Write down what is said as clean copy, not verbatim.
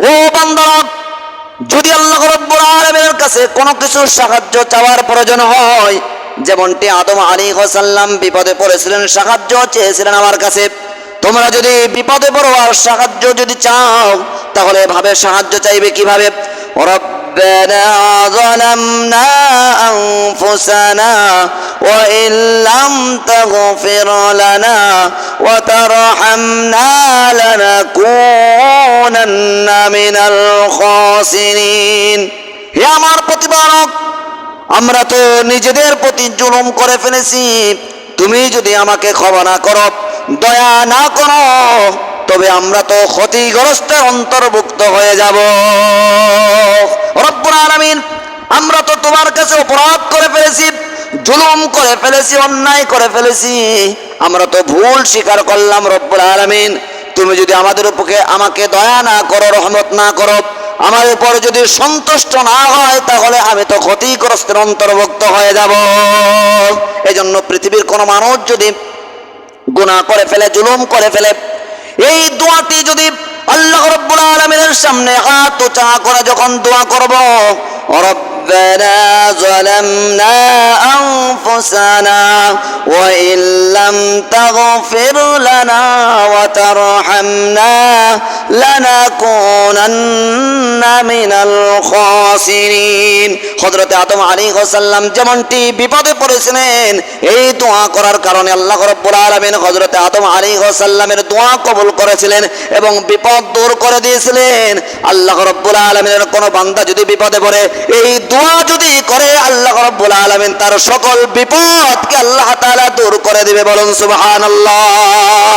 ও বান্দারা, যদি আল্লাহ রাব্বুল আলামিনের কাছে কোনো কিছু সাহায্য চাওয়ার প্রয়োজন হয়, যেমনটি আদম আলাইহিস সালাম বিপদে পড়েছিলেন, সাহায্য চেয়েছিলেন আমার কাছে, তোমরা যদি বিপদে পড়ো আর সাহায্য যদি চাও, তাহলে এভাবে সাহায্য চাইবে কিভাবে? ربنا ظلمنا أنفسنا وإن لم تغفر لنا وترحمنا لنكونن من الخاسرين। হে আমার প্রতিপালক, আমরা তো নিজেদের প্রতি জুলুম করে ফেলেছি, তুমি যদি আমাকে ক্ষমা না করো, দয়া না করো, তবে আমরা তো ক্ষতিগ্রস্তের অন্তর্ভুক্ত হয়ে যাব। রব্বুল আলামিন, আমরা তো তোমার কাছে অপরাধ করে ফেলেছি, জুলুম করে ফেলেছি, অন্যায় করে ফেলেছি, আমরা তো ভুল স্বীকার করলাম। রব্বুল আলামিন, তুমি যদি আমাকে দয়া না করো, রহমত না করো, আমার উপর যদি সন্তুষ্ট না হয়, তাহলে আমি তো ক্ষতিগ্রস্তের অন্তর্ভুক্ত হয়ে যাব। এজন্য পৃথিবীর কোন মানুষ যদি গুনাহ করে ফেলে, জুলুম করে ফেলে, এই দোয়াটি যদি আল্লাহ রাব্বুল আলামিনের সামনে হাত উঁচা করে যখন দোয়া করব, রব্বানা যালামনা আনফুসানা ওয়া ইন লাম তাগফির লানা ওয়া তারহামনা লানাকুনান্না মিনাল খাসিরিন। হযরত আদম আলাইহিস সালাম যেমনটি বিপদে পড়েছিলেন, এই দোয়া করার কারণে আল্লাহ রাব্বুল আলামিন হযরত আদম আলাইহিস সালামের দোয়া কবুল করেছিলেন এবং বিপদ দূর করে দিয়েছিলেন। আল্লাহ রাব্বুল আলামিনের কোন বান্দা যদি বিপদে পড়ে, এই দোয়া যদি করে, আল্লাহ রাব্বুল আলামিন তার সকল বিপদকে আল্লাহ তাআলা দূর করে দিবে। বলুন সুবহানাল্লাহ।